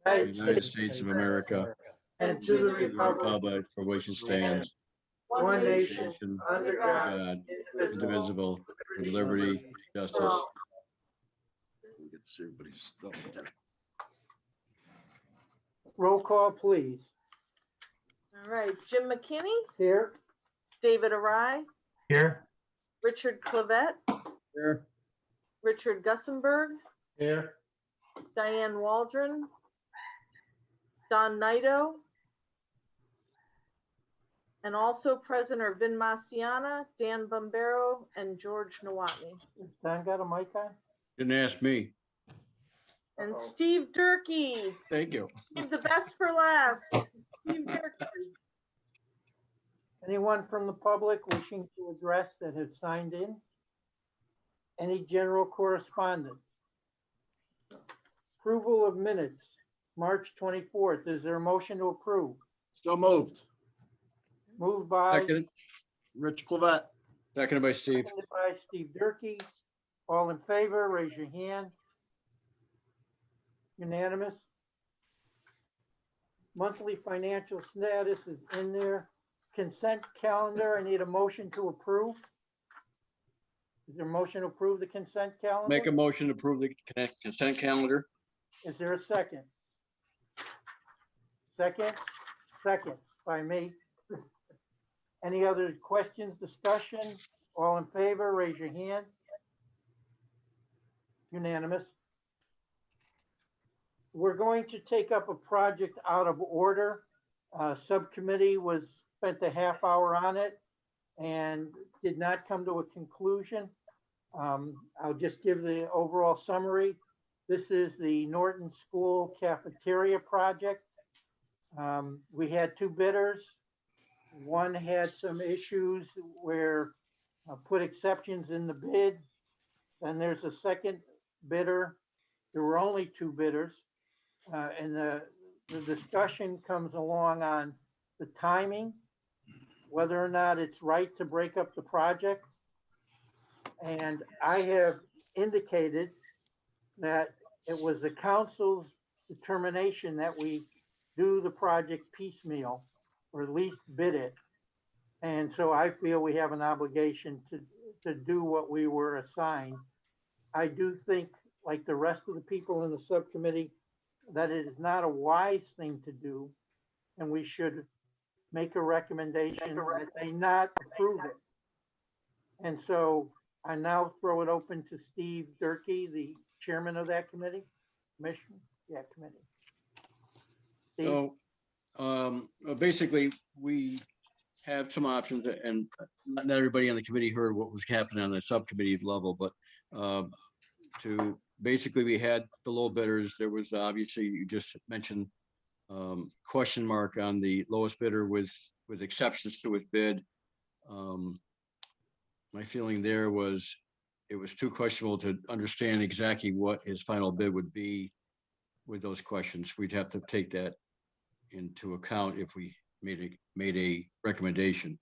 United States of America, and to the and the republic, republic for which it stands, one nation, nation, under God, God, indivisible, indivisible, with liberty, justice. We get to see everybody's stuff. Roll call, please. All right, Jim McKinney, Here. David Arai, Here. Richard Clavette, Here. Richard Gussenberg, Here. Diane Waldron, Don Naito, and also present are Vin Masiana, Dan Bombero, and George Nawatney. Has Don got a mic on? Didn't ask me. And Steve Durkee, Thank you. save the best for last. Steve Durkee. Anyone from the public wishing to address that have signed in? Any general correspondence? Approval of minutes, March 24th. Is there a motion to approve? So moved. Moved by, Seconded, Rich Clavette. seconded by Steve. seconded by Steve Durkee. All in favor, raise your hand. Unanimous. Monthly financial status is in there. Consent calendar, I need a motion to approve. Is there a motion to approve the consent calendar? Make a motion to approve the consent calendar. Is there a second? Second? Second by me. Any other questions, discussion? All in favor, raise your hand. Unanimous. We're going to take up a project out of order. Subcommittee spent a half hour on it and did not come to a conclusion. I'll just give the overall summary. This is the Norton School cafeteria project. We had two bidders. One had some issues where put exceptions in the bid. Then there's a second bidder. There were only two bidders. And the discussion comes along on the timing, whether or not it's right to break up the project. And I have indicated that it was the council's determination that we do the project piecemeal, or at least bid it. And so I feel we have an obligation to do what we were assigned. I do think, like the rest of the people in the subcommittee, that it is not a wise thing to do, and we should make a recommendation that they not approve it. And so I now throw it open to Steve Durkee, the chairman of that committee, commission, committee. Steve? So basically, we have some options, and not everybody on the committee heard what was happening on the subcommittee level, but basically we had the low bidders. There was obviously, you just mentioned, question mark on the lowest bidder with exceptions to his bid. My feeling there was it was too questionable to understand exactly what his final bid would be with those questions. We'd have to take that into account if we made a recommendation.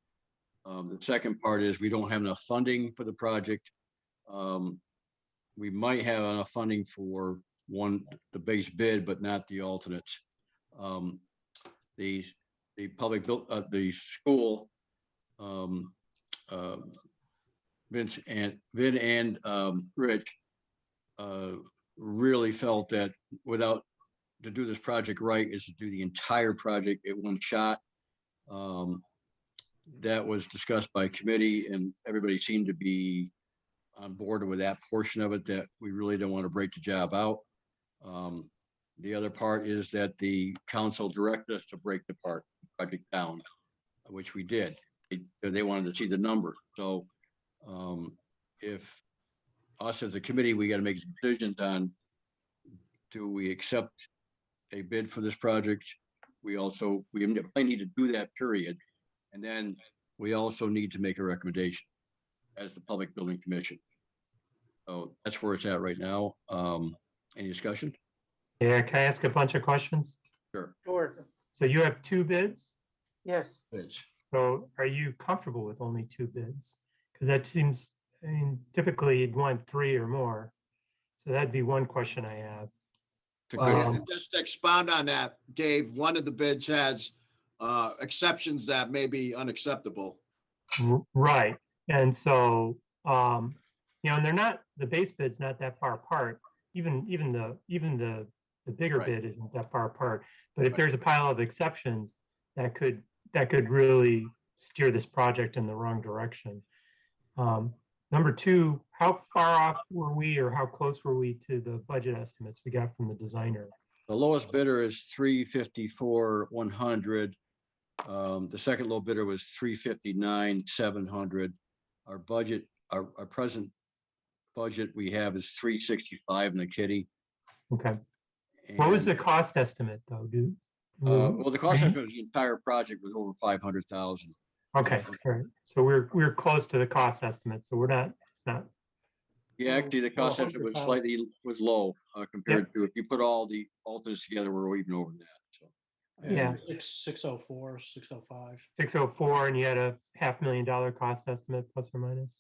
The second part is we don't have enough funding for the project. We might have enough funding for the base bid, but not the alternates. The the school, Vin and Rich really felt that to do this project right is to do the entire project at one shot. That was discussed by committee, and everybody seemed to be on board with that portion of it, that we really don't want to break the job out. The other part is that the council directed us to break the project down, which we did. They wanted to see the number. So if us as a committee, we got to make decisions on, do we accept a bid for this project? We probably need to do that, period. And then we also need to make a recommendation as the Public Building Commission. So that's where it's at right now. Any discussion? Yeah, can I ask a bunch of questions? Sure. Sure. So you have two bids. Yes. Bids. So are you comfortable with only two bids? Because that seems, typically you'd want three or more. So that'd be one question I have. to Wow. good. Just to expound on that, Dave, one of the bids has exceptions that may be unacceptable. Right, and so, and they're not, the base bid's not that far apart. Even the bigger Right. bid isn't that far apart. But if there's a pile of exceptions, that could really steer this project in the wrong direction. Number two, how far off were we, or how close were we to the budget estimates we got from the designer? The lowest bidder is 354,100. The second low bidder was 359,700. Our budget, our present budget we have is 365 in the kitty. Okay, what was the And, cost estimate though, dude? well, the cost estimate of the entire project was over 500,000. Okay, all right, so we're close to the cost estimate, so it's not, Yeah, actually, the cost Oh, estimate was 100,000. low compared to, if you put all the alternates together, we're even over that, so. Yeah. 604, 605. 604, and you had a $500,000 cost estimate, plus or minus.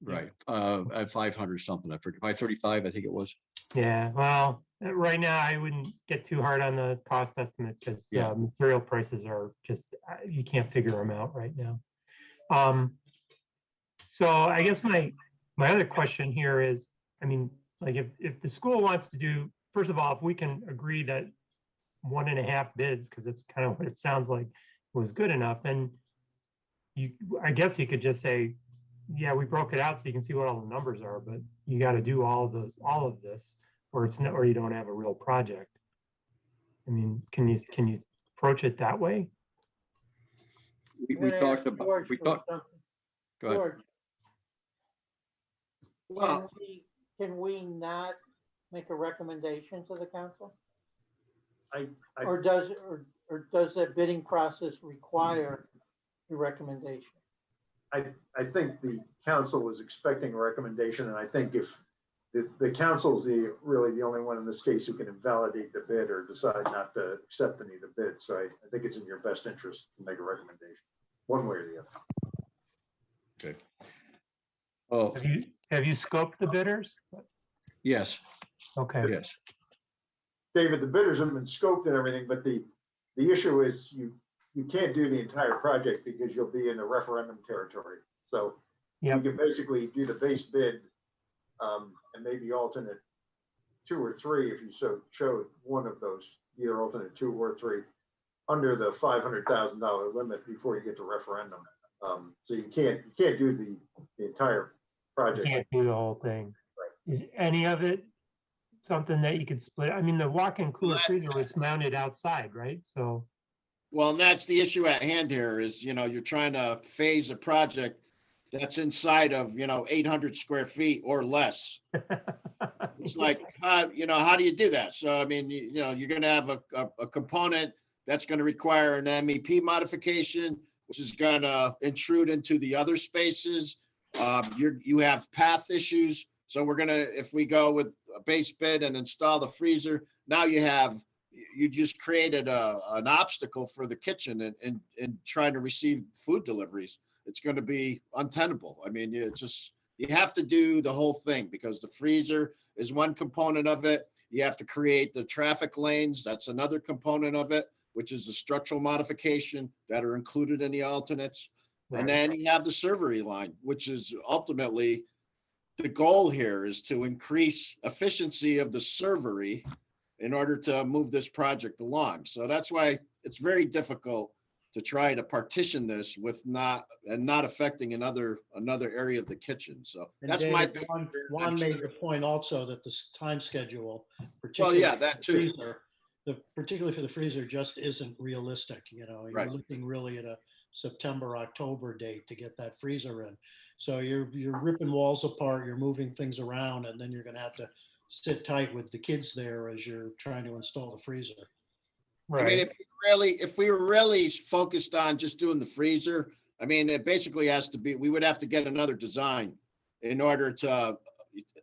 Right, at 500 something, I forget, 535, I think it was. Yeah, well, right now I wouldn't get too hard on the cost estimate because Yeah. material prices are just, you can't figure them out right now. So I guess my other question here is, I mean, like if the school wants to do, first of all, if we can agree that 1.5 bids, because it's kind of what it sounds like, was good enough, then I guess you could just say, yeah, we broke it out so you can see what all the numbers are, but you got to do all of this, or it's not, or you don't have a real project. I mean, can you approach it that way? We I'm gonna talked ask about, George we for talked, something. go ahead. George, Well, can we not make a recommendation to the council? I- Or does that bidding process require the recommendation? I think the council was expecting a recommendation, and I think if the council's really the only one in this case who can invalidate the bid or decide not to accept any of the bids. So I think it's in your best interest to make a recommendation, one way or the other. Okay. Oh, Have you scoped the bidders? yes, Okay, yes. David, the bidders have been scoped and everything, but the issue is you can't do the entire project because you'll be in the referendum territory. So you Yep. can basically do the base bid and maybe alternate 2 or 3 if you so chose one of those, either alternate 2 or 3 under the $500,000 limit before you get to referendum. So you can't do the entire you project. can't do the whole thing. Is any of it something that you could split? I mean, the walk-in cooler freezer was mounted outside, right? So, well, and that's the issue at hand here is, you're trying to phase a project that's inside of, 800 square feet or less. It's like, how do you do that? So, I mean, you're going to have a component that's going to require an MEP modification, which is going to intrude into the other spaces. You have path issues. So if we go with a base bid and install the freezer, now you just created an obstacle for the kitchen and trying to receive food deliveries. It's going to be untenable. I mean, you have to do the whole thing because the freezer is one component of it. You have to create the traffic lanes. That's another component of it, which is the structural modification that are included in the alternates. Right. And then you have the servery line, which is ultimately the goal here is to increase efficiency of the servery in order to move this project along. So that's why it's very difficult to try to partition this with not affecting another area of the kitchen. So And that's my Dave, big. Juan made the point also that this time schedule, Well, particularly yeah, that for the too. freezer, particularly for the freezer, just isn't realistic. You're Right. looking really at a September, October date to get that freezer in. So you're ripping walls apart, you're moving things around, and then you're going to have to sit tight with the kids there as you're trying to install the freezer. I mean, if we were really focused on just doing the freezer, I mean, it basically has to be, we would have to get another design in order to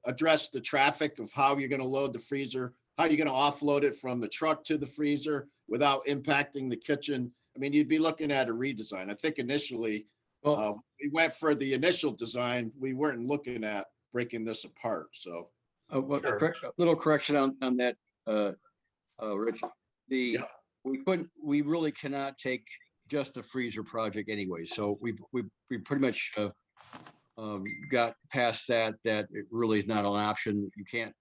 address the traffic of how you're going to load the freezer, how you're going to offload it from the truck to the freezer without impacting the kitchen. I mean, you'd be looking at a redesign. I think initially, we went for the initial design. We weren't looking at breaking this apart. So, Well, Sure. a little correction on that, Rich, Yeah. we really cannot take just the freezer project anyway. So we pretty much got past that it really is not an option. You can't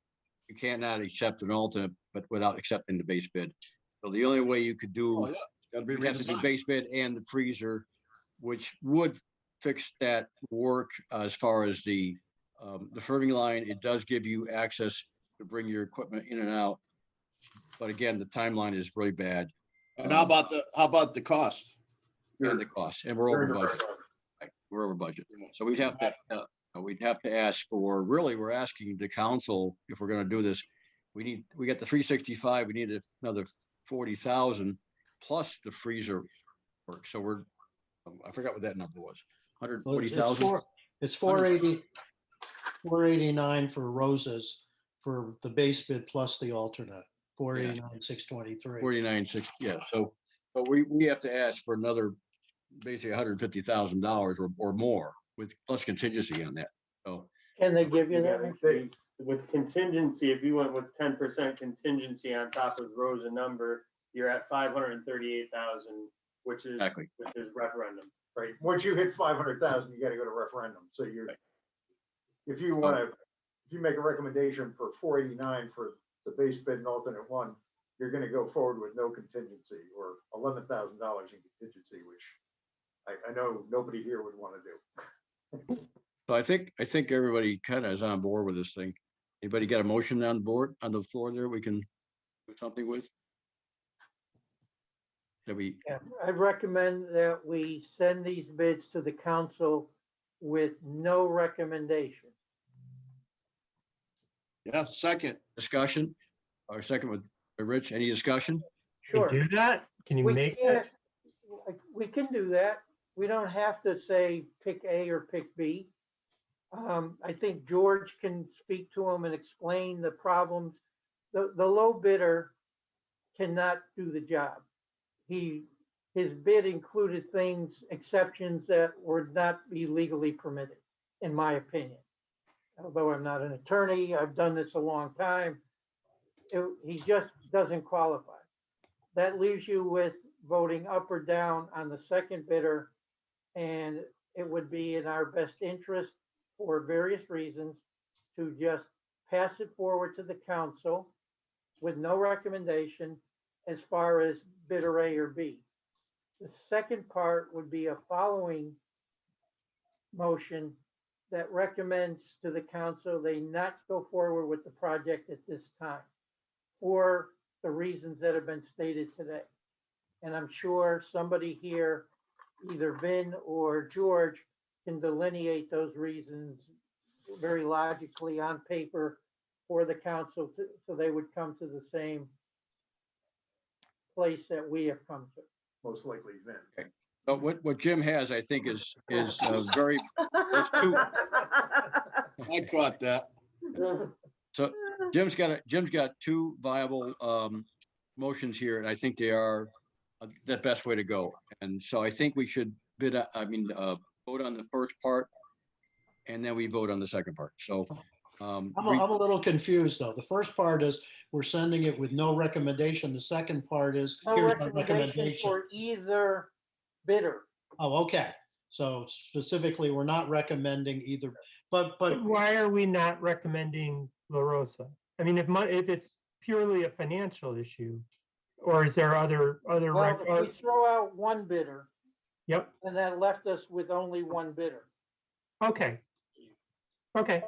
not accept an alternate, but without accepting the base bid. So the only way you could do, Oh, yeah. Gotta be you have to do redesigned. base bid and the freezer, which would fix that work as far as the ferving line. It does give you access to bring your equipment in and out. But again, the timeline is really bad. And how about the cost? And the cost, and we're over During the budget. rush hour. Right, we're over budget. So we'd have to ask for, really, we're asking the council, if we're gonna do this, we got the 365, we need another 40,000 plus the freezer work. So I forgot what that number was, Well, 140,000. It's 480, 489 for Roses for the base bid plus the alternate, 489, 623. 49, 6, yeah, so, but we have to ask for another, basically $150,000 or more with plus contingency on that, so. Can they give you Yeah, that? they- with contingency, if you went with 10% contingency on top of Rosa number, you're at 538,000, which is Exactly. referendum. Right, once you hit 500,000, you gotta go to referendum, so you're, Right. if you make a recommendation for 489 for the base bid and alternate one, you're gonna go forward with no contingency or $11,000 in contingency, which I know nobody here would wanna do. So I think everybody kind of is on board with this thing. Anybody got a motion on board, on the floor there we can do something with? That we, Yeah, I recommend that we send these bids to the council with no recommendation. Yeah, second. discussion, or second with Rich, any discussion? Can you Sure. do that? Can you We make can't, that? we can do that. We don't have to say pick A or pick B. I think George can speak to him and explain the problems. The low bidder cannot do the job. His bid included things, exceptions that would not be legally permitted, in my opinion. Although I'm not an attorney, I've done this a long time. He just doesn't qualify. That leaves you with voting up or down on the second bidder. And it would be in our best interest for various reasons to just pass it forward to the council with no recommendation as far as bidder A or B. The second part would be a following motion that recommends to the council they not go forward with the project at this time for the reasons that have been stated today. And I'm sure somebody here, either Vin or George, can delineate those reasons very logically on paper for the council so they would come to the same place that we have come to. Most likely Vin. But what Jim has, I think, is very, two. I caught that. so Jim's got two viable motions here, and I think they are the best way to go. And so I think we should vote on the first part, and then we vote on the second part. So I'm a little confused, though. The first part is we're sending it with no recommendation. The second part is No here's my recommendation recommendation. for either bidder. Oh, okay. So specifically, we're not recommending either, but But why are we not recommending La Rosa? I mean, if it's purely a financial issue, or is there other, Well, if we throw out one bidder, yep, and that left us with only one bidder. okay. Okay,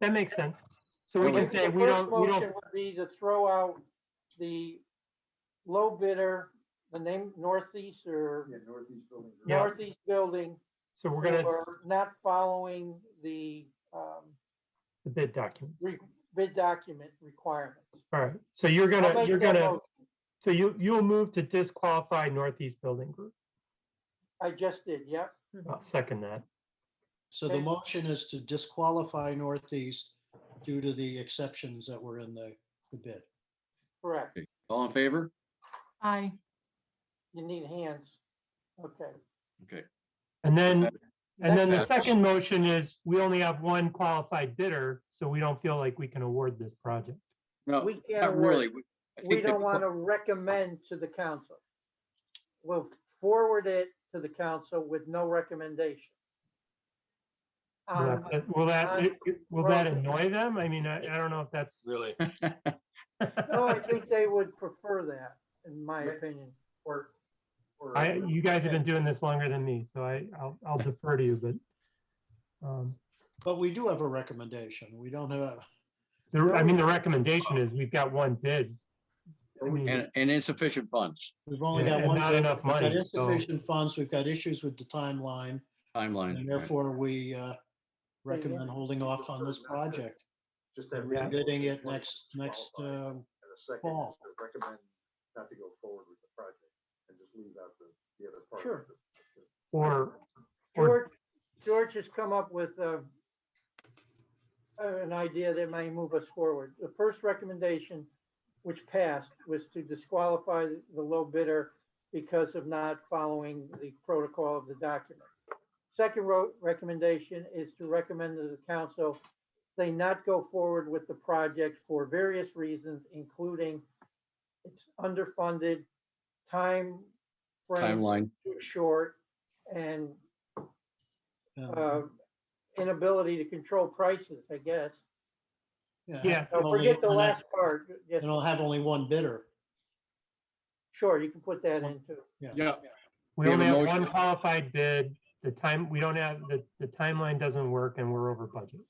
that makes sense. So we Well, can say The we first don't, motion would be to throw out the low bidder, the name Northeast or Yeah, Northeast Building. Group. Yeah. Northeast Building so we're gonna, for not following the the bid document. bid document requirements. All right, so you're I'll gonna, make that motion. so you'll move to disqualify Northeast Building Group. I just did, yep. I'll second that. so the motion is to disqualify Northeast due to the exceptions that were in the bid. Correct. okay. All in favor? Aye. You need hands. Okay. Okay. And then the Next- second motion is we only have one qualified bidder, so we don't feel like we can award this project. No, We can't not award. really. I we think don't that- want to recommend to the council. We'll forward it to the council with no recommendation. Will will that annoy them? I mean, I don't know if that's. Really? No, I think they would prefer that, in my opinion. Or, or. You guys have been doing this longer than me, so I'll defer to you, But we do have a recommendation. We don't have, the recommendation is we've got one bid. I mean, And insufficient funds, we've only Yeah, got and one. not bid. enough We've got money, so- insufficient funds. We've got issues with the timeline, timeline. and right. therefore we recommend holding off on this project. Just have. We're getting it next And the second fall. is to recommend not to go forward with the project and just leave out the other part. Sure. or George has come up with an idea that may move us forward. The first recommendation, which passed, was to disqualify the low bidder because of not following the protocol of the document. Second recommendation is to recommend to the council they not go forward with the project for various reasons, including it's underfunded, time frame Timeline. too short, and Um, inability to control prices, I guess. Yeah. Forget the last part. Yes, It'll have only one bidder. sure, you can put that into. Yeah, we We have only a have motion. one qualified bid. We don't have, the timeline doesn't work and we're over budget.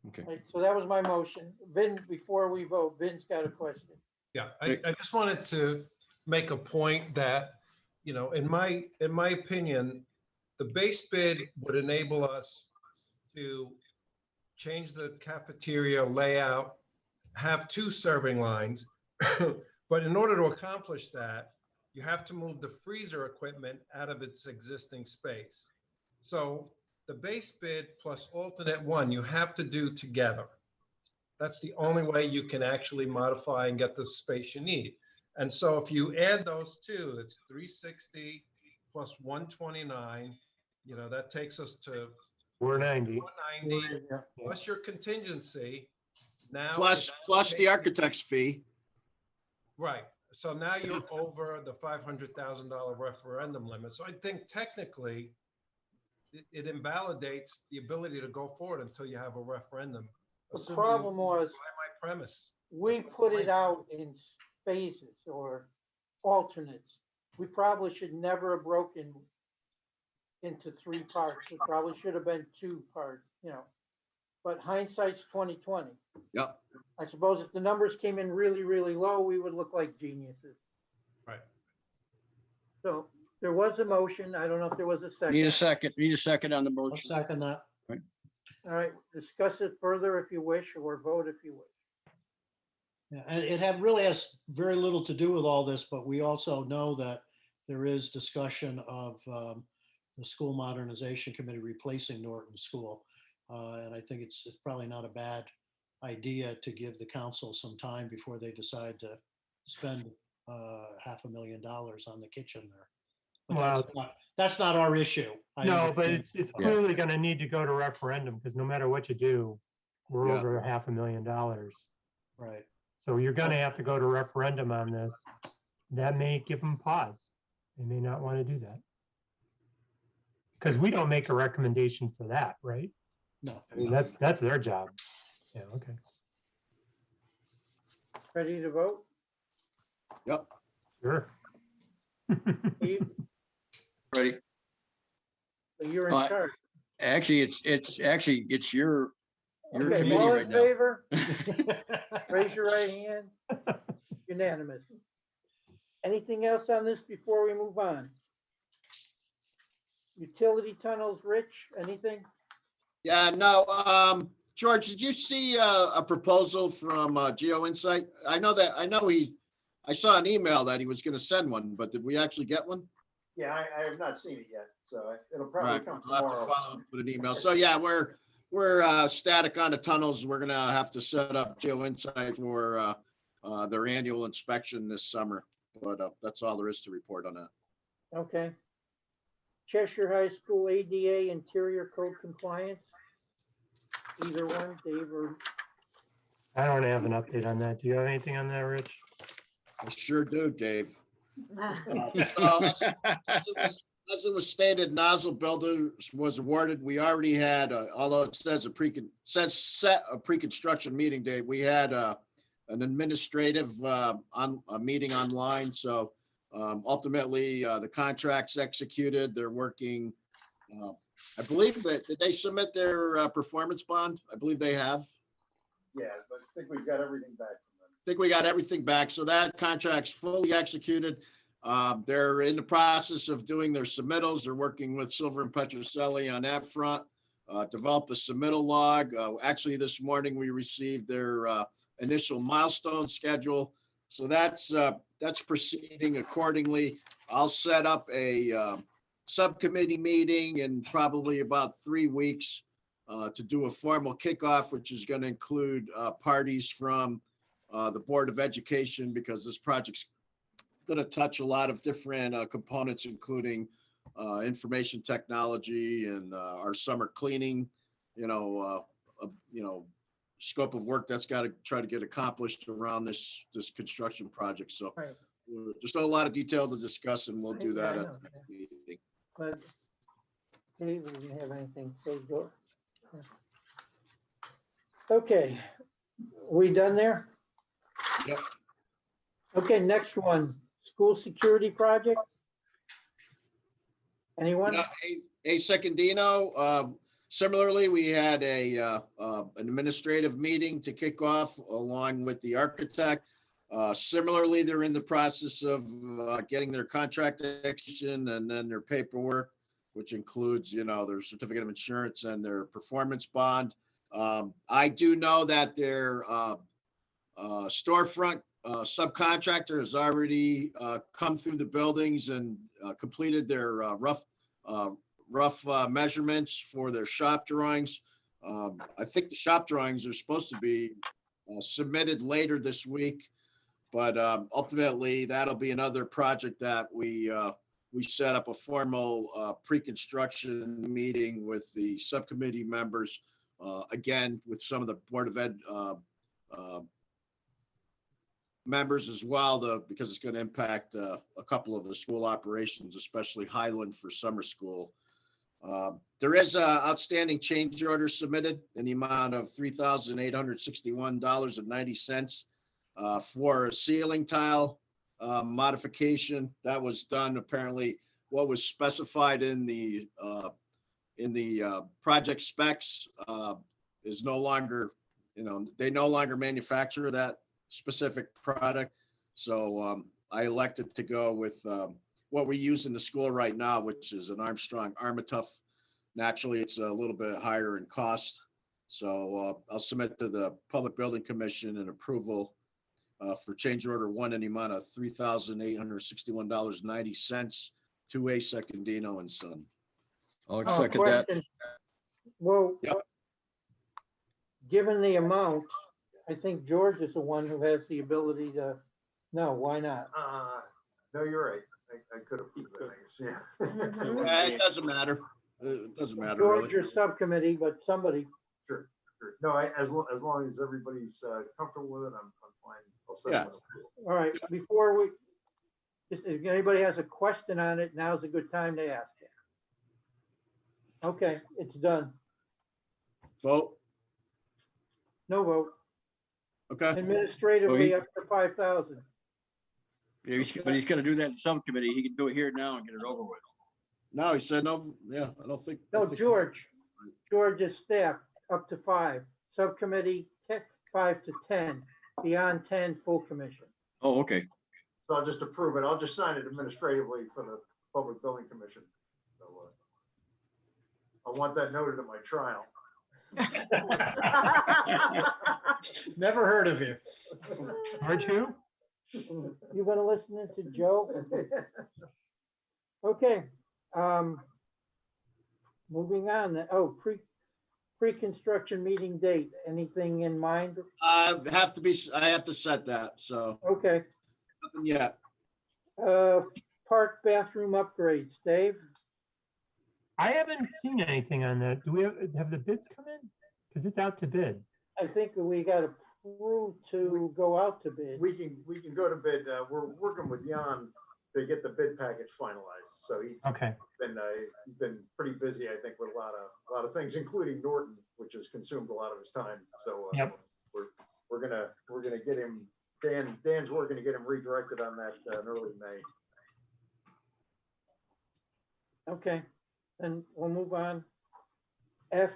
Okay. Right, so that was my motion. Vin, before we vote, Vin's got a question. Yeah, I just wanted to make a point that, you know, in my opinion, the base bid would enable us to change the cafeteria layout, have 2 serving lines. But in order to accomplish that, you have to move the freezer equipment out of its existing space. So the base bid plus alternate 1, you have to do together. That's the only way you can actually modify and get the space you need. And so if you add those 2, that's 360 plus 129, you know, that takes us to 490. 190 plus your contingency. Now. plus the architect's fee. Right. So now you're over the $500,000 referendum limit. So I think technically it invalidates the ability to go forward until you have a referendum. The assuming problem you was, buy my premise. we put it out in phases or alternates. We probably should never have broken into 3 parts. It probably should have been 2 parts, you know. But hindsight's 2020. Yep. I suppose if the numbers came in really, really low, we would look like geniuses. Right. So there was a motion. I don't know if there was a Need a second. second, need a second on the I'll motion. second that. All right, discuss it further if you wish, or vote if you wish. Yeah, and it really has very little to do with all this, but we also know that there is discussion of the School Modernization Committee replacing Norton School. And I think it's probably not a bad idea to give the council some time before they decide to spend $500,000 on the kitchen there. But Wow. that's not our issue. I No, but understand. it's clearly gonna need to go to referendum because no matter what you do, we're Yeah. over $500,000. Right. So you're gonna have to go to referendum on this. That may give them pause. They may not want to do that. Because we don't make a recommendation for that, right? No. I mean, that's their job. Yeah, okay. Ready to vote? Yep. Sure. Steve, Ready? you're in Aye. charge. Actually, it's your Okay, committee all right in now. favor? Raise your right hand. Unanimous. Anything else on this before we move on? Utility tunnels, Rich, anything? Yeah, no, George, did you see a proposal from Geo Insight? I saw an email that he was gonna send one, but did we actually get one? Yeah, I have not seen it yet, so it'll probably Right, come I'll have to tomorrow. follow up with an email. So yeah, we're static on the tunnels. We're gonna have to set up Geo Insight for their annual inspection this summer. But that's all there is to report on that. Okay. Cheshire High School ADA interior code compliance. Either one, Dave or, I don't have an update on that. Do you have anything on that, Rich? I sure do, Dave. So, as it was stated, nozzle builder was awarded. We already had, although it says set a pre-construction meeting date, we had an administrative a meeting online. So ultimately, the contract's executed. They're working. I believe that, did they submit their performance bond? I believe they have. Yeah, but I think we've got everything back from them. I think we got everything back. So that contract's fully executed. They're in the process of doing their submittals. They're working with Silver and Petroselli on that front. Developed a submittal log. Actually, this morning we received their initial milestone schedule. So that's proceeding accordingly. I'll set up a subcommittee meeting in probably about 3 weeks to do a formal kickoff, which is going to include parties from the Board of Education, because this project's going to touch a lot of different components, including information technology and our summer cleaning, scope of work that's got to try to get accomplished around this construction project. So Right. there's still a lot of detail to discuss, and we'll do that I at know. the next meeting. But Dave doesn't have anything to say. Go. Okay, we done there? Yep. Okay, next one, school security project. Anyone? Yeah, a Secondino. Similarly, we had an administrative meeting to kick off along with the architect. Similarly, they're in the process of getting their contract execution and then their paperwork, which includes, their certificate of insurance and their performance bond. I do know that their storefront subcontractor has already come through the buildings and completed their rough measurements for their shop drawings. I think the shop drawings are supposed to be submitted later this week, but ultimately that'll be another project that we set up a formal pre-construction meeting with the subcommittee members, again, with some of the Board of Ed members as well, because it's going to impact a couple of the school operations, especially Highland for summer school. There is an outstanding change order submitted in the amount of $3,861.90 for a ceiling tile modification. That was done, apparently what was specified in the project specs is no longer, they no longer manufacture that specific product. So I elected to go with what we use in the school right now, which is an Armstrong Armatough. Naturally, it's a little bit higher in cost. So I'll submit to the Public Building Commission an approval for change order one in the amount of $3,861.90 to A Secondino and Son. I'll second that. Question. Well, Yep. Given the amount, I think George is the one who has the ability to, no, why not? No, you're right. I could have, yeah. It doesn't matter. It doesn't matter George, really. your subcommittee, but somebody, Sure. No, as long as everybody's comfortable with it, I'm fine. I'll send Yeah. them an approval. all right, before we, if anybody has a question on it, now's a good time to ask it. Okay, it's done. Vote. No vote. Okay. Administratively up to 5,000. Yeah, but he's gonna do that in subcommittee. He can do it here now and get it over with. No, he said no. Yeah, I don't think. I No, think- George's staff up to 5, subcommittee 5 to 10, beyond 10, full commission. Oh, okay. So I'll just approve it. I'll just sign it administratively for the Public Building Commission. So I want that noted at my trial. Never heard of you. George who? You want to listen to Joe? Okay. Moving on. Oh, pre-construction meeting date. Anything in mind? I have to set that. So Okay. yeah. Park bathroom upgrades. Dave? I haven't seen anything on that. Do we have the bids come in? Because it's out to bid. I think we got through to go out to bid? We can go to bid. We're working with Jan to get the bid package finalized. So Okay, he's been pretty busy, I think, with a lot of things, including Norton, which has consumed a lot of his time. So Yep. we're gonna get him. Dan's working to get him redirected on that in early May. Okay, then we'll move on. F,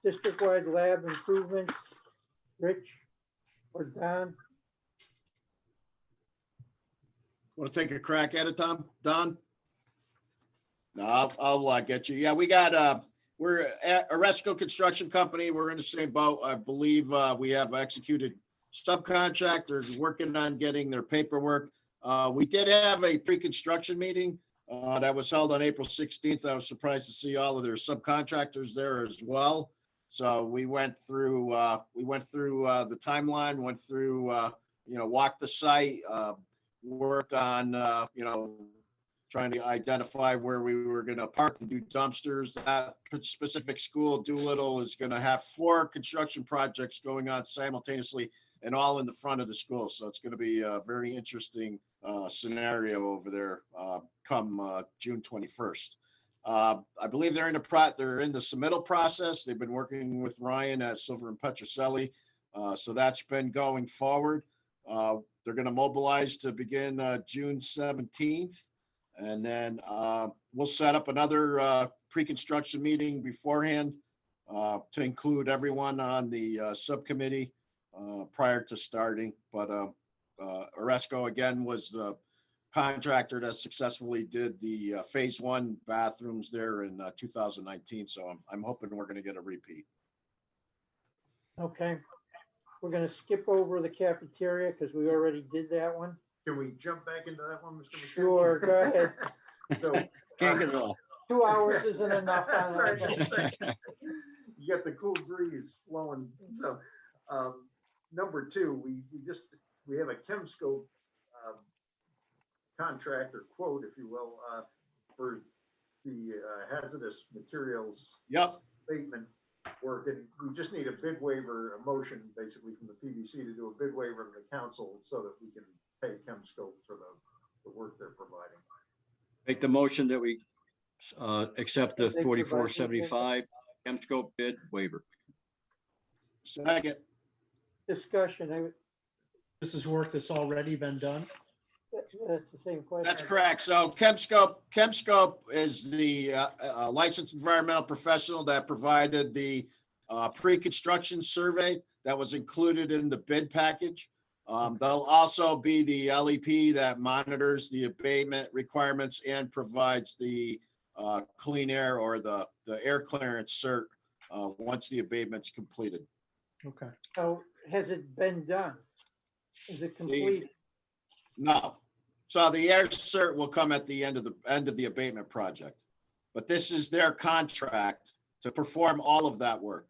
district-wide lab improvements. Rich or Don? Want to take a crack at it, Tom? Don? No, I'll get you. Yeah, we got, we're at Oresco Construction Company. We're in the same boat. I believe we have executed subcontractors working on getting their paperwork. We did have a pre-construction meeting that was held on April 16th. I was surprised to see all of their subcontractors there as well. So we went through the timeline, went through, walked the site, worked on, trying to identify where we were going to park and do dumpsters. That specific school, Doolittle, is going to have 4 construction projects going on simultaneously and all in the front of the school. So it's going to be a very interesting scenario over there come June 21st. I believe they're in the submittal process. They've been working with Ryan at Silver and Petrocelli. So that's been going forward. They're going to mobilize to begin June 17th. And then we'll set up another pre-construction meeting beforehand to include everyone on the subcommittee prior to starting. But Oresco, again, was the contractor that successfully did the phase 1 bathrooms there in 2019. So I'm hoping we're going to get a repeat. Okay. We're gonna skip over the cafeteria because we already did that one. Can we jump back into that one, Mr. McKenzie? Sure, go ahead. So, Can't get it all. 2 hours isn't enough on That's that. right. You got the cool breeze flowing. So, number 2, we have a ChemScope contract or quote, if you will, for the hazardous materials Yep. abatement work. And we just need a bid waiver, a motion basically from the PVC to do a bid waiver to the council so that we can pay ChemScope for the work they're providing. Make the motion that we accept the They provide 4475 ChemScope bid waiver. Second. Discussion, This is work that's already been done. that's the same question. That's correct. So ChemScope is the licensed environmental professional that provided the pre-construction survey that was included in the bid package. They'll also be the LEP that monitors the abatement requirements and provides the clean air or the air clearance cert once the abatement's completed. Okay. So has it been done? Is it complete? No. So the air cert will come at the end of the abatement project. But this is their contract to perform all of that work.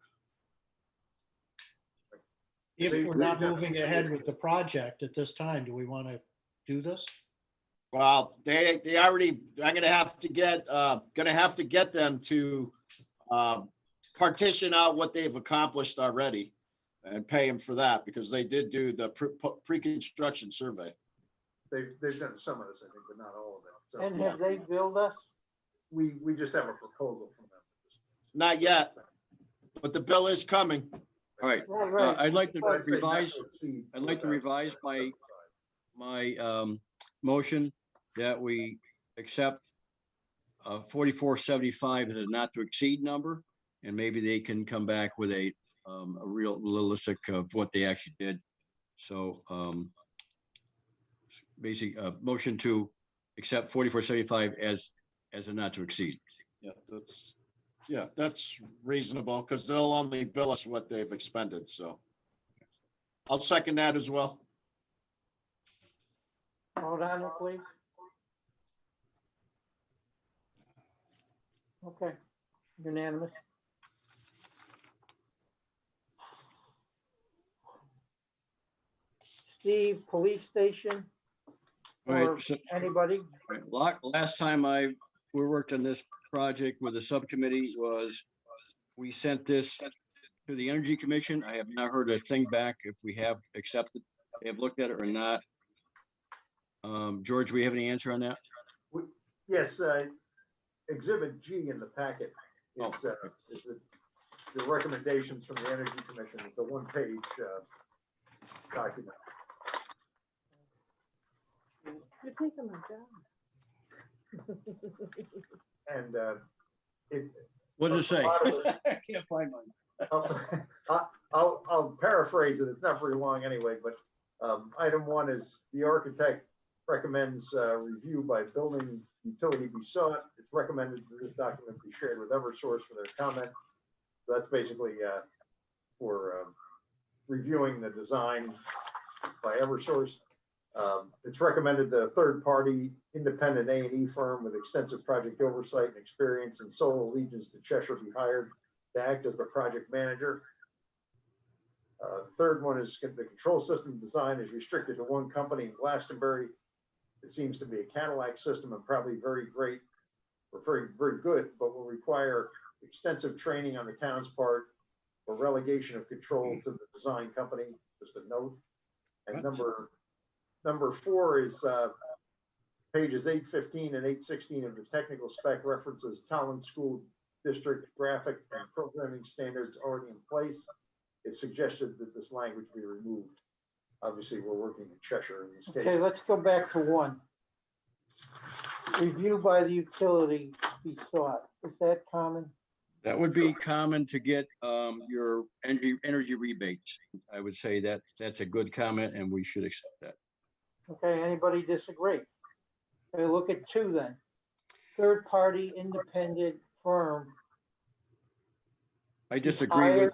If we're not moving ahead with the project at this time, do we want to do this? Well, they already, I'm gonna have to get them to partition out what they've accomplished already and pay them for that because they did do the pre-construction survey. They've done some of this, I think, but not all of it. So And have they billed us? we just have a proposal from them. Not yet, but the bill is coming. All right, Right. I'd like to I'd say not revise, to exceed I'd like to 4,000. revise my motion that we accept 4475 as a not to exceed number, and maybe they can come back with a real realistic of what they actually did. So basic motion to accept 4475 as a not to exceed. That's reasonable because they'll only bill us what they've expended. So I'll second that as well. Hold on, it, please. Okay, unanimous. Steve, police station, All right, or so anybody? last time we worked on this project with the subcommittee was we sent this To the Energy Commission, I have not heard a thing back if we have accepted, they have looked at it or not. George, we have any answer on that? Yes, Exhibit G in the packet is, is the recommendations from the Energy Commission. It's a one-page document. You're taking my job. And it. What does it say? a lot of it- I can't find mine. I'll paraphrase it. It's not very long anyway, but item 1 is the architect recommends review by building utility be sought. It's recommended that this document be shared with Eversource for their comment. So that's basically for reviewing the design by Eversource. It's recommended that a third-party independent A&E firm with extensive project oversight and experience and sole allegiance to Cheshire be hired to act as the project manager. Third one is the control system design is restricted to one company in Glastonbury. It seems to be a Cadillac system and probably very great or very, very good, but will require extensive training on the town's part or relegation of control to the design company, just a note. And number 4 is pages 815 and 816 of the technical spec references Talent School District graphic and programming standards already in place. It's suggested that this language be removed. Obviously, we're working in Cheshire in this Okay, case. let's go back to 1. Review by the utility be sought. Is that common? That would be common to get your energy rebates. I would say that that's a good comment and we should accept that. Okay, anybody disagree? Okay, look at 2 then. Third-party independent firm. I disagree with, hired,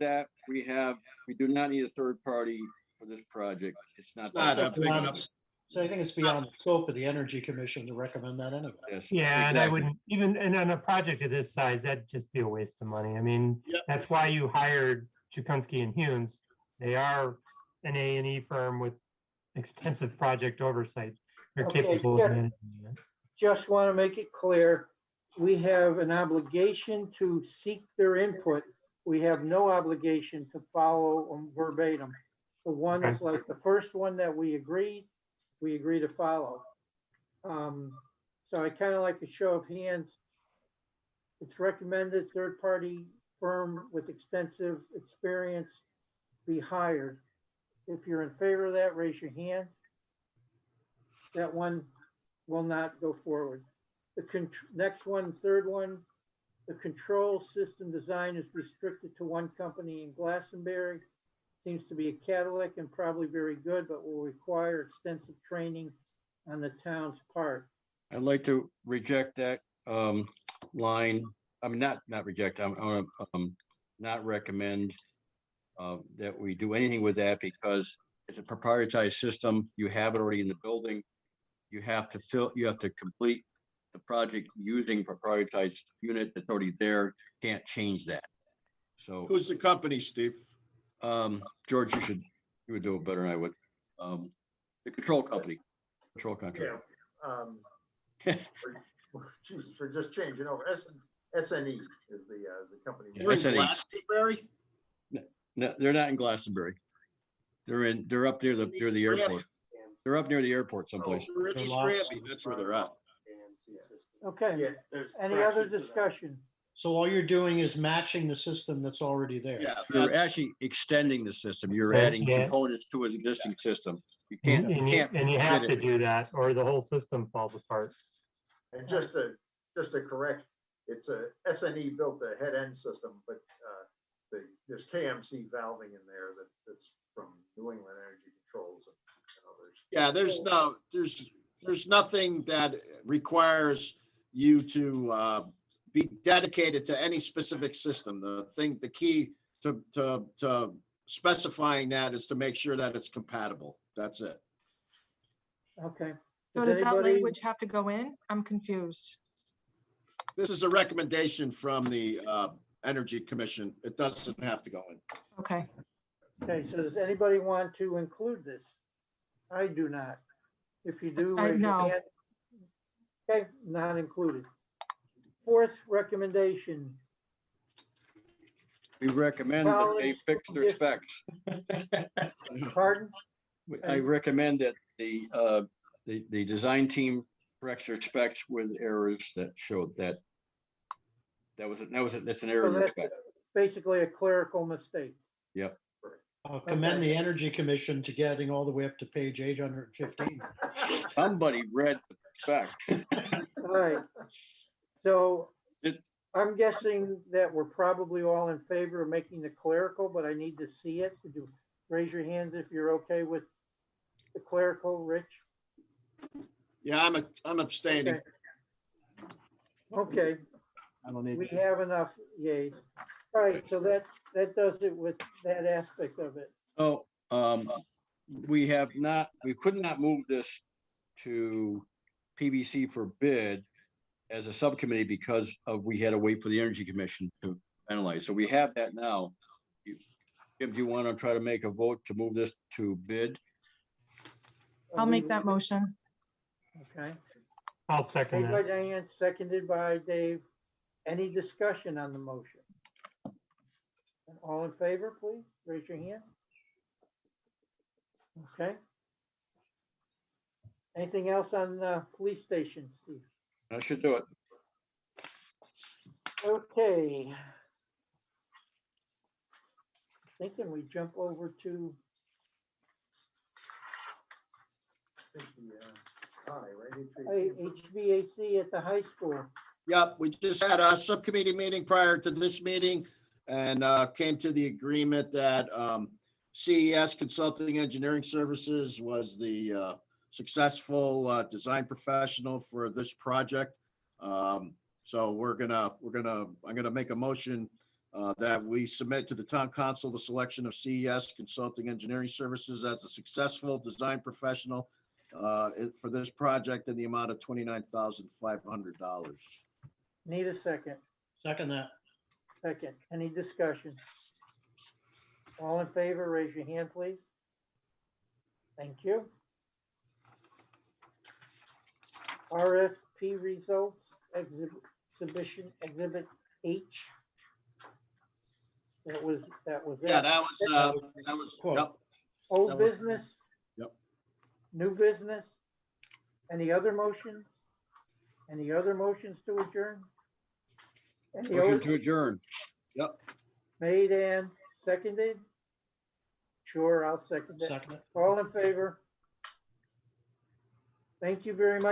that. We do not need a third party for this project. It's not. It's not that a big enough. So I think it's beyond the scope of the Energy Commission to recommend that anyway. Yes, Yeah, and I exactly. wouldn't even, and on a project of this size, that'd just be a waste of money. I mean, Yep. that's why you hired Chukunski and Humes. They are an A&E firm with extensive project oversight. They're Okay, capable yeah. of managing it. Just want to make it clear, we have an obligation to seek their input. We have no obligation to follow them verbatim. The ones Okay. like the first one that we agree to follow. So I kind of like a show of hands. It's recommended third-party firm with extensive experience be hired. If you're in favor of that, raise your hand. That one will not go forward. The next one, third one, the control system design is restricted to one company in Glastonbury. Seems to be a Cadillac and probably very good, but will require extensive training on the town's part. I'd like to reject that line. I mean, not reject, I'm gonna not recommend that we do anything with that because it's a proprietary system. You have it already in the building. You have to complete the project using proprietary unit that's already there. Can't change that. So Who's the company, Steve? George, you would do it better than I would. The control company, control contract. Yeah. Geez, for just changing over, SNE is the company. Yeah, You're in SNE. Glastonbury? No, they're not in Glastonbury. They're up there, near the airport. They're up near the airport someplace. They're in East Granby, that's where they're at. Okay, Yeah, There's any other corrections to that. discussion? So all you're doing is matching the system that's already there. Yeah, You're that's, actually extending the system. You're Yeah, adding yeah. components to his existing system. You And can't, you and you have fit to it. do that or the whole system falls apart. And just to correct, it's a SNE built the head end system, but there's KMC valving in there that's from New England Energy Controls and others. yeah, there's nothing that requires you to be dedicated to any specific system. The key to specifying that is to make sure that it's compatible. That's it. Okay. So does that anybody- language have to go in? I'm confused. This is a recommendation from the Energy Commission. It doesn't have to go in. Okay. Okay, so does anybody want to include this? I do not. If you do, raise your no. hand. Okay, not included. Fourth recommendation. We recommend that they College fix their district. specs. Pardon? I recommend that the design team corrects their specs with errors that showed that. That's an error in So the that's spec. basically a clerical mistake. Yep. I'll commend the Energy Commission to getting all the way up to page 815. Somebody read the spec. All right. So It- I'm guessing that we're probably all in favor of making the clerical, but I need to see it. Would you raise your hands if you're okay with the clerical, Rich? Yeah, I'm abstaining. Okay, I don't need. we have enough yays. All right, so that does it with that aspect of it. Oh, we could not move this to PBC for bid as a subcommittee because we had to wait for the Energy Commission to analyze. So we have that now. Kim, do you want to try to make a vote to move this to bid? I'll make that motion. Okay. I'll second Made by that. Diane, seconded by Dave. Any discussion on the motion? All in favor, please? Raise your hand. Okay. Anything else on police station, Steve? That should do it. Okay. Thinking we jump over to, HVAC at the high school. Yep, we just had a subcommittee meeting prior to this meeting and came to the agreement that CES Consulting Engineering Services was the successful design professional for this project. So I'm gonna make a motion that we submit to the town council the selection of CES Consulting Engineering Services as a successful design professional for this project in the amount of $29,500. Need a second. Second that. Second. Any discussion? All in favor, raise your hand, please. Thank you. RFP results, exhibition, exhibit H. That was Yeah, it. that was, yep. Old that was- business? Yep. New business? Any other motions? Any other motions to adjourn? Any Motion other to adjourn. made and seconded? Sure, I'll second it. Second it. All in favor? Thank you very much.